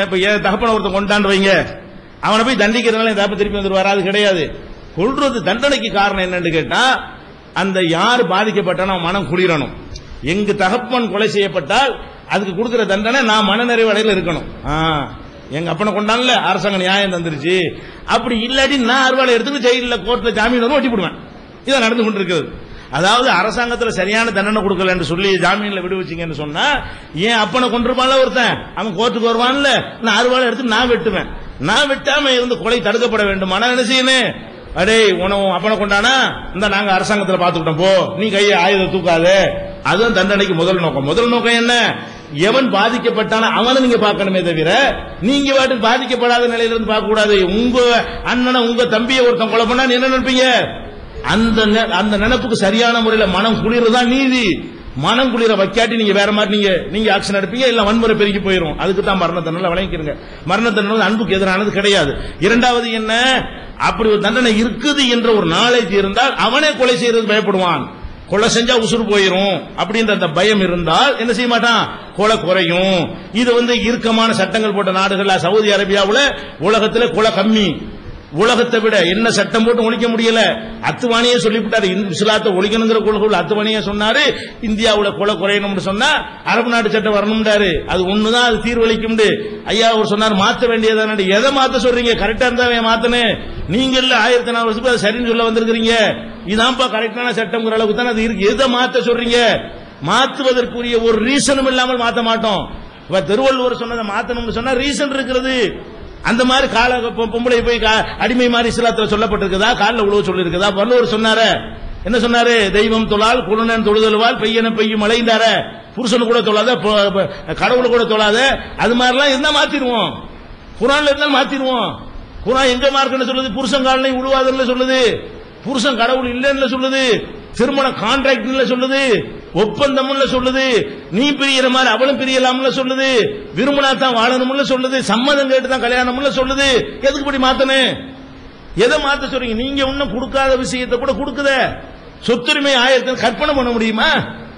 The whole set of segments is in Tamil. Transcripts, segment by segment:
இப்ப தகப்பன ஒருத்தன் கொண்டாண்டு வைங்க, அவனை போய் தண்டிக்கிறதுனால என் தகப்ப திருப்பி வந்துருவாரு? அது கிடையாது. கொள்றது தண்டனைக்கு காரணம் என்னன்னு கேட்டா, அந்த யார் பாதிக்கப்பட்டானோ மனம் குளிரணும். எங்க தகப்பன் கொலை செய்யப்பட்டால் அதுக்கு கொடுக்கிற தண்டனை நான் மனநிறைவு அடையில இருக்கணும். எங்க அப்பனை கொண்டான்ல அரசாங்கம் நியாயம் தந்துருச்சு, அப்படி இல்லாட்டி நான் அறுவாலை எடுத்துட்டு ஜெயில கோர்ட்ல ஜாமீன் ஒட்டி போடுவேன். இதான் நடந்து கொண்டிருக்கிறது. அதாவது அரசாங்கத்துல சரியான தண்டனை கொடுக்கல என்று சொல்லி ஜாமீன்ல விடுவிச்சிங்கன்னு சொன்னா, ஏன் அப்பனை கொண்டிருப்பான்ல ஒருத்தன், அவன் கோர்ட்டுக்கு வருவான்ல, நான் அறுவாலை எடுத்து நான் வெட்டுவேன். நான் வெட்டாம இருந்து கொலை தடுக்கப்பட வேண்டுமானா என்ன செய்யணும்? அடே உனவும் அப்பனை கொண்டானா இந்த நாங்க அரசாங்கத்தில் பாத்துக்கிட்டோம், போ நீ கையை ஆயுதம் தூக்காது. அதுவும் தண்டனைக்கு முதல் நோக்கம். முதல் நோக்கம் என்ன? எவன் பாதிக்கப்பட்டான அவனை நீங்க பார்க்கணுமே தவிர நீங்க வாட்டு பாதிக்கப்படாத நிலையில இருந்து பார்க்க கூடாது. உங்க அண்ணனை உங்க தம்பியை ஒருத்தன் கொலை பண்ணா என்ன நினைப்பீங்க? அந்த நினைப்புக்கு சரியான முறையில் மனம் குளிர்தான் நீதி. மனம் குளிர வைக்காட்டி நீங்க வேற மாதிரி நீங்க ஆக்ஷன் எடுப்பீங்க, இல்ல வன்முறை பெருகி போயிடும். அதுக்கு தான் மரண தண்டனை வழங்கிக்கிறீங்க. மரண தண்டனை அன்புக்கு எதிரானது கிடையாது. இரண்டாவது என்ன, அப்படி ஒரு தண்டனை இருக்குது என்ற ஒரு நாலேஜ் இருந்தால் அவனே கொலை செய்யறது பயப்படுவான். கொலை செஞ்சா உசுறு போயிரும் அப்படின்ற அந்த பயம் இருந்தால் என்ன செய்ய மாட்டான்? கொலை குறையும். இது இறுக்கமான சட்டங்கள் போட்ட நாடுகள். சவுதி அரேபியாவில் உலகத்தில் கொலை கம்மி. உலகத்தை விட என்ன சட்டம் போட்டு ஒழிக்க முடியல. அத்துவானியே சொல்லிவிட்டாரு, இஸ்லாத்தை ஒழிக்கணுங்கிற கொள்கை அத்துவானியே சொன்னாரு. இந்தியாவுல கொலை குறையணும்னு சொன்னா அரபு நாட்டு சட்டம் வரணும்டாரு. அது ஒண்ணுதான் அது தீர்வளிக்கும். ஐயா அவர் சொன்னார் மாத்த வேண்டியதான. எதை மாத்த சொல்றீங்க? கரெக்டா இருந்தா மாத்தனே. நீங்க இல்ல 1400 வருஷத்துக்கு அது சரின்னு சொல்ல வந்திருக்கிறீங்க. இதான்ப்பா கரெக்டான சட்டம்ங்கிற அளவுக்கு தான் அது இருக்கு. எதை மாத்த சொல்றீங்க? மாத்துவதற்குரிய ஒரு ரீசனும் இல்லாமல் மாத்த மாட்டோம். திருவள்ளுவர் சொன்னதை மாத்தணும்னு சொன்னா ரீசன் இருக்கிறது. அந்த மாதிரி கால பொம்பளை போய் அடிமை மாதிரி இஸ்லாத்துல சொல்லப்பட்டிருக்குதா? காலில் உழவு சொல்லி இருக்குதா? வள்ளுவர் சொன்னாரு, என்ன சொன்னாரு? தெய்வம் தொழால் குருணன் தொழுதல்வால் பெய்யன பெய்யும் மழைந்தார. புருஷனு கூட தொழாத, கடவுளை கூட தொழாத. அது மாதிரிலாம் இருந்தா மாத்திடுவோம். குரான்ல இருந்தா மாத்திடுவோம். குரான் எங்க மார்க்கன்னு சொல்லுது? புருஷன் காலையும் உழுவாதுன்னு சொல்லுது. புருஷன் கடவுள் இல்லைன்னு சொல்லுது. திருமண கான்ட்ராக்ட் சொல்லுது. ஒப்பந்தம் சொல்லுது. நீ பிரியற மாதிரி அவளும் பிரியலாம்னு சொல்லுது. விரும்பினா தான் வாழணும்னு சொல்லுது. சம்மதம் கேட்டு தான் கல்யாணம்னு சொல்லுது. எதுக்கு இப்படி மாத்தணும்? எதை மாத்த சொல்றீங்க? நீங்க ஒன்னும் கொடுக்காத விஷயத்தை கூட கொடுக்குத. சொத்துரிமை 1000 கற்பனை பண்ண முடியுமா?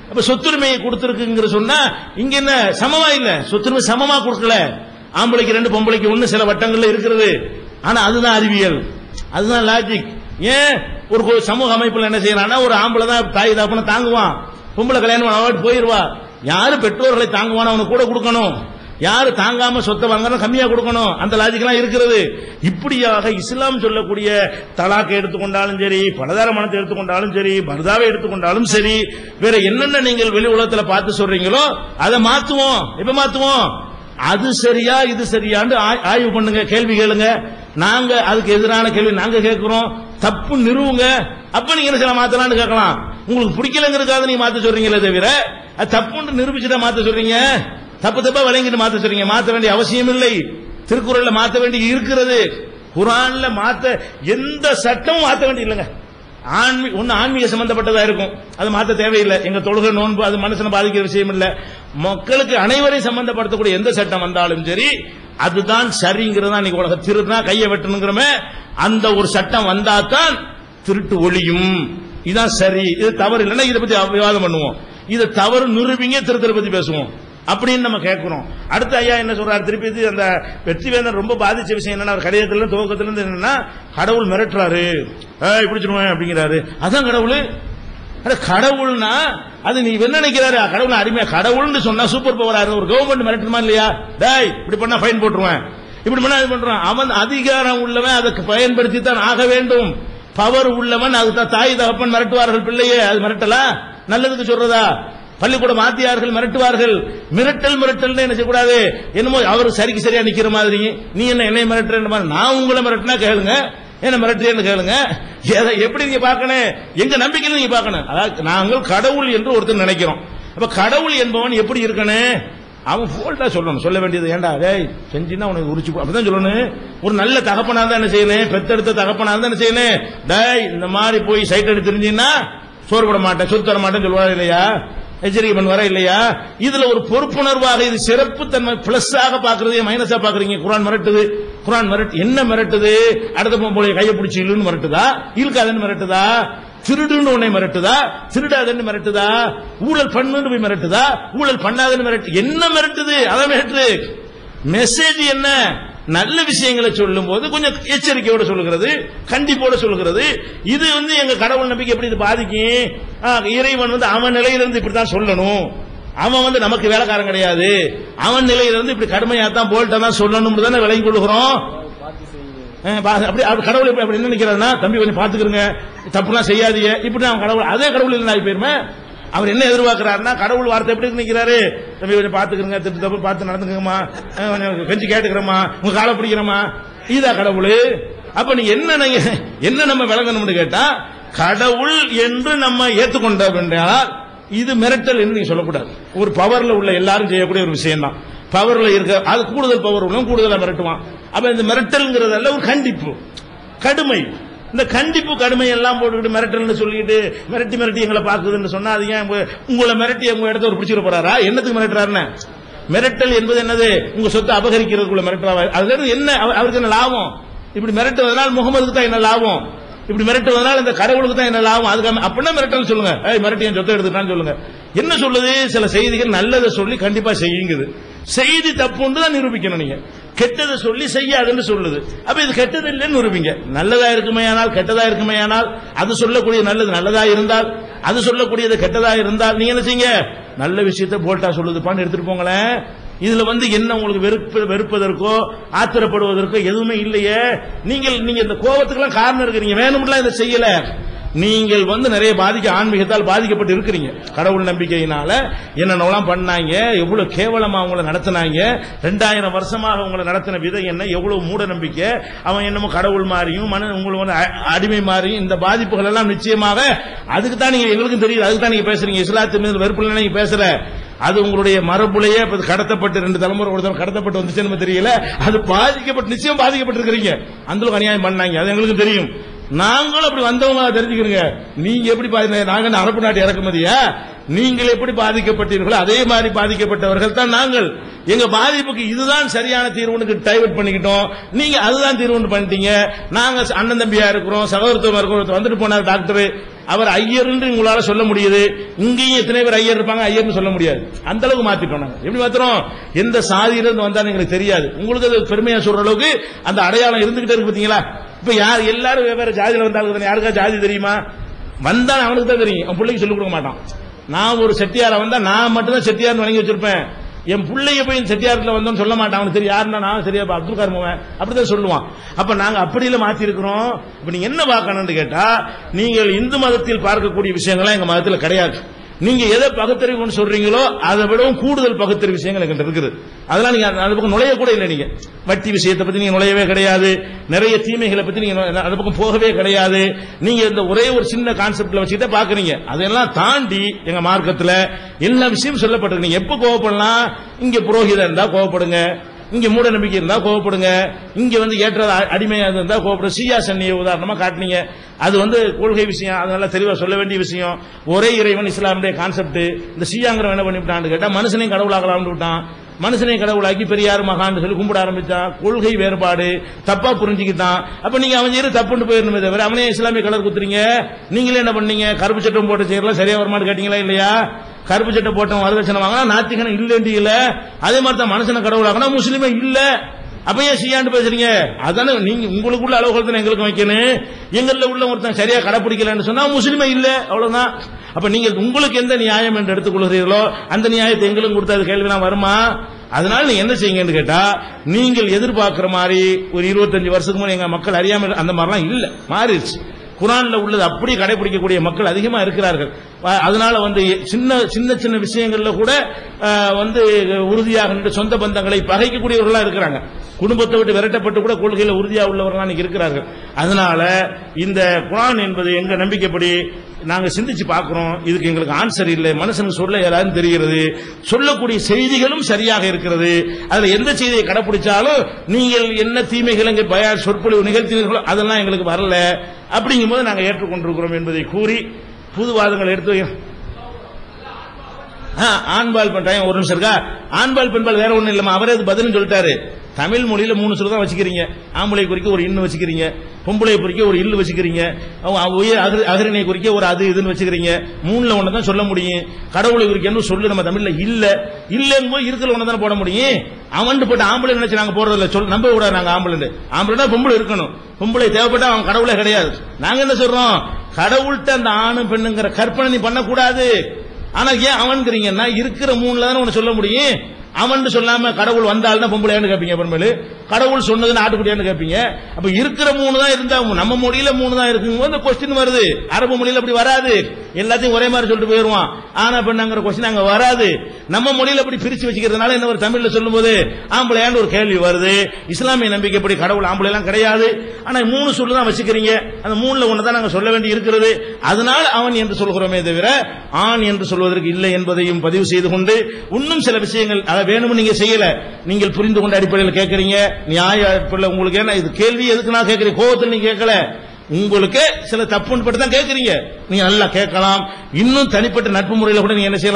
அப்ப சொத்துரிமையை கொடுத்திருக்குங்கிற சொன்னா இங்க என்ன சமமா இல்ல? சொத்துரிமை சமமா கொடுக்கல. ஆம்பளைக்கு 2 பொம்பளைக்கு 1 சில வட்டங்கள்ல இருக்கிறது. ஆனா அதுதான் அறிவியல், அதுதான் லாஜிக். ஏன் ஒரு சமூக அமைப்புல என்ன செய்யறான்னா, ஒரு ஆம்பளை தான் தாய் தாப்பனை தாங்குவான், பொம்பளை கல்யாணம் அவட்டு போயிருவா. யாரு பெற்றோர்களை தாங்குவானோ அவனுக்கு கூட கொடுக்கணும். யாரு தாங்காம சொத்தை வாங்கணும் கம்மியா கொடுக்கணும். அந்த லாஜிக் எல்லாம் இருக்கிறது. இப்படியாக இஸ்லாம் சொல்லக்கூடிய தலாக்கை எடுத்துக்கொண்டாலும் சரி, பலதார மனத்தை எடுத்துக்கொண்டாலும் சரி, பர்தாவை எடுத்துக்கொண்டாலும் சரி, வேற என்னென்ன நீங்கள் வெளி உலகத்துல பார்த்து சொல்றீங்களோ அதை மாத்துவோம். எப்ப மாத்துவோம்? அது சரியா இது சரியான்னு ஆய்வு பண்ணுங்க, கேள்வி கேளுங்க. நாங்க அதுக்கு எதிரான கேள்வி நாங்க கேட்கிறோம். தப்பு நிறுவுங்க. அப்ப நீங்க என்ன செய்யலாம்? மாத்தலாம்னு கேட்கலாம். உங்களுக்கு பிடிக்கலங்கிறதுக்காக நீங்க மாத்த சொல்றீங்களே தவிர அது தப்புன்னு நிரூபிச்சுதான் மாத்த சொல்றீங்க. தப்பு தப்பா விளங்கிட்டு மாத்த சொல்றீங்க. மாத்த வேண்டிய அவசியம் இல்லை. திருக்குறள்ல மாத்த வேண்டிய இருக்கிறது. குர்ஆன்ல மாத்த எந்த சட்டமும் மாத்த வேண்டிய இல்லைங்க. ஆன்மீக சம்பந்தப்பட்டதா இருக்கும், அது மாத்த தேவையில்லை. எங்க தொழுகை நோன்பு அது மனுஷனை பாதிக்கிற விஷயம் இல்ல. மக்களுக்கு அனைவரையும் சம்பந்தப்படுத்தக்கூடிய எந்த சட்டம் வந்தாலும் சரி அதுதான் சரிங்கிறதா. நீங்க உலக திருடுனா கையை வெட்டணுங்கிறமே அந்த ஒரு சட்டம் வந்தாதான் திருட்டு ஒழியும். இதுதான் சரி, இது தவறு இல்லைன்னா இதை பத்தி விவாதம் பண்ணுவோம். இது தவறு நிரூபிங்க, திருத்தலை பத்தி பேசுவோம் அப்படின்னு நம்ம கேட்கிறோம். அடுத்த ஐயா என்ன சொல்றாரு? திருப்பி அந்த வெற்றிவேந்தன் ரொம்ப பாதிச்ச விஷயம் என்னன்னா, கடிதத்துல துவக்கத்துல இருந்து என்னன்னா, கடவுள் மிரட்டுறாரு, பிடிச்சிருவேன் அப்படிங்கிறாரு. அதான் கடவுள். கடவுள்னா அது நீ என்ன நினைக்கிறாரு? கடவுள் அருமையா கடவுள்னு சொன்னா சூப்பர் பவரா ஒரு கவர்மெண்ட் மிரட்டுமா இல்லையா? டேய் இப்படி பண்ணா ஃபைன் போட்டுருவேன், இப்படி பண்ணா இது பண்றான். அவன் அதிகாரம் உள்ளவன் அதுக்கு பயன்படுத்தி தான் ஆக வேண்டும். பவர் உள்ளவன் அதுதான். தாய் தகப்பன் மிரட்டுவார்கள் பிள்ளையே, அது மிரட்டலா? நல்லதுக்கு சொல்றதா? பள்ளிக்கூட வாத்தியார்கள் மிரட்டுவார்கள். மிரட்டல் மிரட்டல் என்ன செய்யக்கூடாது? என்னமோ அவர் சரிக்கு சரியா நிக்கிற மாதிரி நீ என்னை மிரட்டுற மாதிரி. நான் உங்களை மிரட்டினா கேளுங்க, என்ன மிரட்டுறேன்னு கேளுங்க. எப்படி நீங்க பார்க்கணும்? எங்க நம்பிக்கை நீங்க பார்க்கணும். அதாவது நாங்கள் கடவுள் என்று ஒருத்தர் நினைக்கிறோம். அப்ப கடவுள் என்பவன் எப்படி இருக்கணும்? அவன் போல்டா சொல்லணும். சொல்ல வேண்டியது ஏண்டா டேய் செஞ்சினா உனக்கு உரிச்சு அப்படிதான் சொல்லணும். ஒரு நல்ல தகப்பனா தான் என்ன செய்யணும்? பெத்தெடுத்த தகப்பனா தான் என்ன செய்யணும்? டேய் இந்த மாதிரி போய் சைட் எடுத்து தெரிஞ்சுன்னா சோறு போட மாட்டேன், சொத்து தர மாட்டேன்னு சொல்லுவாரு இல்லையா? எச்சரிக்கை பண்ணுவாரா இல்லையா? இதுல ஒரு பொறுப்புணர்வாக இது சிறப்பு தன்மை பிளஸ் ஆக பாக்குறது மைனஸா பாக்குறீங்க. குர்ஆன் மிரட்டுது. குர்ஆன் என்ன மிரட்டுது? அடுத்த போல கையை பிடிச்சி இழுன்னு மிரட்டுதா? இழுக்காதன்னு மிரட்டுதா? திருடுன்னு உன்னை மிரட்டுதா? திருடாதன்னு மிரட்டுதா? ஊழல் பண்ணுன்னு போய் மிரட்டுதா? ஊழல் பண்ணாதன்னு மிரட்டு. என்ன மிரட்டுது? அதான் மிரட்டு. மெசேஜ் என்ன? நல்ல விஷயங்களை சொல்லும் போது கொஞ்சம் எச்சரிக்கையோட சொல்லுகிறது, கண்டிப்போட சொல்லுகிறது. இது எங்க கடவுள் நம்பிக்கை எப்படி இது பாதிக்கும்? இறைவன் அவன் நிலையிலிருந்து இப்படித்தான் சொல்லணும், அவன் நமக்கு வேலைக்காரன் கிடையாது, அவன் நிலையிலிருந்து இப்படி கடுமையா தான் போல்ட்டா தான் சொல்லணும் தானே விளங்கி கொள்ளுகிறோம். அப்படி கடவுள் அப்படி என்ன நினைக்கிறாருன்னா, தம்பி கொஞ்சம் பாத்துக்கிறங்க, தப்புலாம் செய்யாதீங்க, இப்படி அவன் கடவுள் அதே கடவுள் இல்லை போயிருமே. அவர் என்ன எதிர்பார்க்கிறாருன்னா, கடவுள் வார்த்தை எப்படி நினைக்கிறாரு, தம்பி கொஞ்சம் பாத்துக்கிறங்க, திட்டு தப்பு பார்த்து நடந்துக்கமா, கொஞ்சம் கெஞ்சி கேட்டுக்கிறோமா, உங்க காலை பிடிக்கிறோமா, இதா கடவுள். அப்ப நீங்க என்ன நம்ம விளங்கணும்னு கேட்டா, கடவுள் என்று நம்ம ஏற்றுக்கொண்டோம் என்றால் இது மிரட்டல் என்று நீங்க சொல்லக்கூடாது. ஒரு பவர்ல உள்ள எல்லாரும் செய்யக்கூடிய ஒரு விஷயம் தான். பவர்ல இருக்க அது கூடுதல் பவர் உள்ள கூடுதலா மிரட்டுவான். அப்ப இந்த மிரட்டல்ங்கிறதல்ல ஒரு கண்டிப்பு, கடுமை. இந்த கண்டிப்பு கடுமை எல்லாம் போட்டுக்கிட்டு மிரட்டல் சொல்லிட்டு மிரட்டி எங்களை பாக்குதுன்னு சொன்னா, அது ஏன் உங்களை மிரட்டி உங்க இடத்த ஒரு பிடிச்சிட போறாரா? என்னத்துக்கு மிரட்டுறாருன்னு? மிரட்டல் என்பது என்னது? உங்க சொத்தை அபகரிக்கிறதுக்குள்ள மிரட்டலா? அதுல இருந்து என்ன அவருக்கு என்ன லாபம்? இப்படி மிரட்டுவதனால் முகமதுக்கு தான் என்ன லாபம்? இப்படி மிரட்டுவதனால் இந்த கடவுளுக்கு தான் என்ன லாபம்? அதுக்கு அப்படின்னா மிரட்டல் சொல்லுங்க, மிரட்டி என் சொத்தை எடுத்துட்டான்னு சொல்லுங்க. என்ன சொல்லுது? சில செய்திகள் நல்லதை சொல்லி கண்டிப்பா செய்யுங்குது. செய்தி தப்புன்னு தான் நிரூபிக்கணும். நீங்க கெட்டதை சொல்லி செய்யாதுன்னு சொல்லுது. அப்ப இது கெட்டது இல்லைன்னு நிரூபிங்க. நல்லதா இருக்குமையானால் கெட்டதா இருக்குமையானால், அது சொல்லக்கூடிய நல்லது நல்லதா இருந்தால், அது சொல்லக்கூடியது கெட்டதா இருந்தால், நீங்க என்ன செய்யுங்க? நல்ல விஷயத்தை போல்ட்டா சொல்லுதுப்பான்னு எடுத்துட்டு போங்களேன். இதுல என்ன உங்களுக்கு வெறுப்பதற்கோ ஆத்திரப்படுவதற்கோ எதுவுமே இல்லையே. நீங்க இந்த கோபத்துக்கெல்லாம் காரணம் இருக்கு, நீங்க வேணும்லாம் இதை செய்யல. நீங்கள் நிறைய ஆன்மீகத்தால் பாதிக்கப்பட்டு இருக்கிறீங்க. கடவுள் நம்பிக்கையினால என்னென்னலாம் பண்ணாங்க, எவ்வளவு கேவலமா அவங்கள நடத்தினாங்க, 2000 வருஷமாக உங்களை நடத்தின விதம் என்ன, எவ்வளவு மூட நம்பிக்கை, அவன் என்னமோ கடவுள் மாறியும் உங்களுக்கு அடிமை மாறியும், இந்த பாதிப்புகள் எல்லாம் நிச்சயமாக அதுக்கு தான் நீங்க, எங்களுக்கும் தெரியுது, அதுக்கு தான் நீங்க பேசுறீங்க. இஸ்லாத்து மீது வெறுப்புல நீங்க பேசுற, அது உங்களுடைய மரபுலையே கடத்தப்பட்டு 2 தலைமுறை ஒருத்தர் கடத்தப்பட்டு வந்துச்சு தெரியல, அது பாதிக்கப்பட்டு நிச்சயம் பாதிக்கப்பட்டு இருக்கிறீங்க. அந்த அநியாயம் பண்ணாங்க, அது எங்களுக்கு தெரியும். நாங்களும் அப்படி வந்தவங்க தெரிஞ்சுக்கிறீங்க. நீங்க எப்படி நாங்க அரபு நாட்டு இறக்குமதியா, நீங்கள் எப்படி பாதிக்கப்பட்டீர்களோ அதே மாதிரி பாதிக்கப்பட்டவர்கள் தான் நாங்கள். எங்க பாதிப்புக்கு இதுதான் சரியான தீர்வுன்னு டைவர்ட் பண்ணிக்கிட்டோம், நீங்க அதுதான் தீர்வுன்னு பண்ணிட்டீங்க. நாங்க அண்ணன் தம்பியா இருக்கிறோம், சகோதரத்துவம் இருக்கிறோம். வந்துட்டு போனார் டாக்டர், அவர் ஐயர் என்று உங்களால சொல்ல முடியுது. இங்கேயும் எத்தனை பேர் ஐயர் இருப்பாங்க, ஐயர்னு சொல்ல முடியாது. அந்த அளவுக்கு மாத்திட்டோம். நாங்க எப்படி மாத்திரம், எந்த சாதியிலிருந்து வந்தாலும் எங்களுக்கு தெரியாது. உங்களுக்கு அது பெருமையா சொல்ற அளவுக்கு அந்த அடையாளம் இருந்துகிட்டே இருக்கு. பாத்தீங்களா? இப்ப எல்லாரும் வெவ்வேறு ஜாதியில வந்தாலும் யாருக்கா ஜாதி தெரியுமா? வந்தாலும் அவனுக்கு தான் தெரியும், அவன் பிள்ளைக்கு சொல்லிக் கொடுக்க மாட்டான். நான் ஒரு செட்டியார வந்தா நான் மட்டும்தான் செட்டியார்னு வணங்கி வச்சிருப்பேன். என் பிள்ளைய போய் செட்டியாரத்துல வந்தோம்னு சொல்ல மாட்டான். அவனுக்கு தெரியும் யாருன்னா நான் சரியா அப்துல் கார்மவன் அப்படிதான் சொல்லுவான். அப்ப நாங்க அப்படியில மாத்தி இருக்கிறோம். இப்ப நீங்க என்ன பார்க்கணும்னு கேட்டா, நீங்கள் இந்து மதத்தில் பார்க்கக்கூடிய விஷயங்கள்லாம் எங்க மதத்தில் கிடையாது. நீங்க எதை பகுத்தறிவு சொல்றீங்களோ அதை விடவும் கூடுதல் பகுத்தறிவு விஷயங்கள் எங்கிட்ட இருக்குது. அதெல்லாம் நீங்க அந்த பக்கம் நுழைய கூட இல்லை. நீங்க வட்டி விஷயத்தை பத்தி நீங்க நுழையவே கிடையாது, நிறைய தீமைகளை பத்தி நீங்க அந்த பக்கம் போகவே கிடையாது. நீங்க இந்த ஒரே ஒரு சின்ன கான்செப்ட்ல வச்சுக்கிட்டே பாக்குறீங்க. அதெல்லாம் தாண்டி எங்க மார்க்கத்துல எல்லா விஷயமும் சொல்லப்பட்டிருக்கு. நீங்க எப்ப கோவப்படலாம்? இங்க புரோகிதம் இருந்தா கோவப்படுங்க, இங்க மூட நம்பிக்கை இருந்தா கோவப்படுங்க, இங்க ஏற்ற அடிமையா இருந்தா கோவப்படும். சியா சன்னியை உதாரணமா காட்டினீங்க, அது கொள்கை விஷயம், அதனால தெளிவா சொல்ல வேண்டிய விஷயம். ஒரே இறைவன் இஸ்லாமுடைய கான்செப்ட். இந்த சியாங்கிற என்ன பண்ணிவிட்டான்னு கேட்டா, மனுஷனையும் கடவுளாகலாம்னு விட்டான். மனுஷனை கடவுளாக்கி பெரியார் மகான் சொல்லி கும்பிட ஆரம்பிச்சான். கொள்கை வேறுபாடு தப்பா புரிஞ்சுக்கிட்டான். அப்ப நீங்க அவன் செய்யற தப்புன்னு போயிருந்தே தவிர அவனே இஸ்லாமிய கலர் குத்துறீங்க. நீங்களே என்ன பண்ணீங்க? கருப்பு சட்டம் போட்டு செய்யலாம் சரியா வருமானு கேட்டீங்களா இல்லையா? கருப்பு சட்டை போட்டவன் வரதட்சணை வாங்கினா நாத்திகனை இல்லைன்னு இல்ல, அதே மாதிரி தான் மனுஷனை கடவுளாகனா முஸ்லீமே இல்ல. அப்ப ஏன் செய்யாண்டு பேசுறீங்க? அதானே நீங்க உங்களுக்குள்ள அளவுகள் தான் எங்களுக்கு வைக்கணும். எங்கள்ல உள்ள ஒருத்தன் சரியா கடைப்பிடிக்கலன்னு சொன்னா முஸ்லீமே இல்ல, அவ்வளவுதான். அப்ப நீங்க உங்களுக்கு எந்த நியாயம் என்று எடுத்துக்கொள்கிறீர்களோ அந்த நியாயத்தை எங்களுக்கும் கொடுத்து அது கேள்விலாம் வருமா? அதனால நீங்க என்ன செய்யுங்கன்னு கேட்டா, நீங்கள் எதிர்பார்க்கிற மாதிரி ஒரு 25 வருஷத்துக்கு முன்னாடி எங்க மக்கள் அறியாம அந்த மாதிரிலாம் இல்ல, மாறிடுச்சு. குரான்ல உள்ளது அப்படி கடைபிடிக்கக்கூடிய மக்கள் அதிகமா இருக்கிறார்கள். அதனால சின்ன சின்ன சின்ன விஷயங்கள்ல கூட உறுதியாக சொந்த பந்தங்களை பகைக்கக்கூடியவர்களா இருக்கிறாங்க. குடும்பத்தை விட்டு விரட்டப்பட்டு கூட கொள்கையில உறுதியா உள்ளவர்களா இருக்கிறார்கள். அதனால இந்த குரான் என்பது எங்க நம்பிக்கைப்படி நாங்க சிந்திச்சு பார்க்கிறோம். இதுக்கு எங்களுக்கு ஆன்சர் இல்லை. மனுஷனுக்கு சொல்ல ஏதாவது தெரிகிறது, சொல்லக்கூடிய செய்திகளும் சரியாக இருக்கிறது. அதுல எந்த செய்தியை கடைபிடிச்சாலும் நீங்கள் என்ன தீமைகள் எங்க பயார் சொற்பொழிவு நிகழ்த்தினீர்களோ அதெல்லாம் எங்களுக்கு வரல. அப்படிங்கும் போது நாங்கள் ஏற்றுக்கொண்டிருக்கிறோம் என்பதை கூறி புதுவாதங்கள் எடுத்து ஆண்பால் பண்றாங்க. ஒரு நிமிஷம் இருக்கா? ஆண்பால் பெண்பால் வேற ஒண்ணும் இல்லமா, அவரே பதில் சொல்லிட்டாரு. தமிழ் மொழியில 3 சொல் தான் வச்சுக்கிறீங்க. ஆம்பளை குறிக்க ஒரு இன்னு வச்சுக்கிறீங்க, பொம்பளை குறிக்க ஒரு இல்லு வச்சுக்கிறீங்க, அகரிணை குறிக்க ஒரு அது இதுன்னு வச்சுக்கிறீங்க. 3ல ஒண்ணு தான் சொல்ல முடியும். கடவுளை குறிக்க சொல்லு நம்ம தமிழ்ல இல்ல, இல்லன்னு போய் இருக்கிற ஒண்ணு தானே போட முடியும். அவன் போட்டு ஆம்பளை நினைச்சு நாங்க போடுறதில்ல, நம்ப கூட நாங்க ஆம்பளை பொம்பளை இருக்கணும். பொம்பளை தேவைப்பட்டா அவன் கடவுளே கிடையாது. நாங்க என்ன சொல்றோம், கடவுள்கிட்ட அந்த ஆணும் பெண்ணுங்கிற கற்பனை நீ பண்ணக்கூடாது. ஆனா ஏன் அவன்கிறீங்கன்னா இருக்கிற 3ல தானே ஒண்ணு சொல்ல முடியும். அவன் சொல்லாம கடவுள் வந்தாலும் பொம்பளையான்னு கேட்பீங்க, பெருமையில கடவுள் சொன்னதுன்னு ஆட்டுக்குட்டியான்னு கேட்பீங்க. அப்ப இருக்கிற 3 தான் இருந்தா நம்ம மொழியில 3 தான் இருக்குங்க. இந்த கொஸ்டின் வருது. அரபு மொழியில அப்படி வராது, எல்லாத்தையும் ஒரே மாதிரி சொல்லிட்டு போயிருவான். ஆனா பெண்ணாங்கிற கொஸ்டின் அங்க வராது. நம்ம மொழியில அப்படி பிரிச்சு வச்சுக்கிறதுனால என்ன ஒரு தமிழ்ல சொல்லும் போது ஆம்பளையான்னு ஒரு கேள்வி வருது. இஸ்லாமிய நம்பிக்கைப்படி கடவுள் ஆம்பளை எல்லாம் கிடையாது. ஆனா 3 சொல்லு தான் வச்சுக்கிறீங்க. அந்த 3ல ஒண்ணு தான் நாங்க சொல்ல வேண்டி இருக்கிறது. அதனால அவன் என்று சொல்கிறோமே தவிர ஆண் என்று சொல்வதற்கு இல்லை என்பதையும் பதிவு செய்து கொண்டு, இன்னும் சில விஷயங்கள் அதை வேணும்னு நீங்க செய்யல, நீங்கள் புரிந்து கொண்ட அடிப்படையில் கேட்கறீங்க. நியாய அடிப்படையில் உங்களுக்கு என்ன இது கேள்வி எதுக்கு நான் கேட்கிறேன், கோபத்தில் நீங்க கேட்கல, உங்களுக்கு சில தப்புன்னு பட்டு தான் கேட்கறீங்க. நீங்க நல்லா கேட்கலாம். இன்னும் தனிப்பட்ட நட்பு முறையில் கூட நீங்க என்ன செய்யலாம்.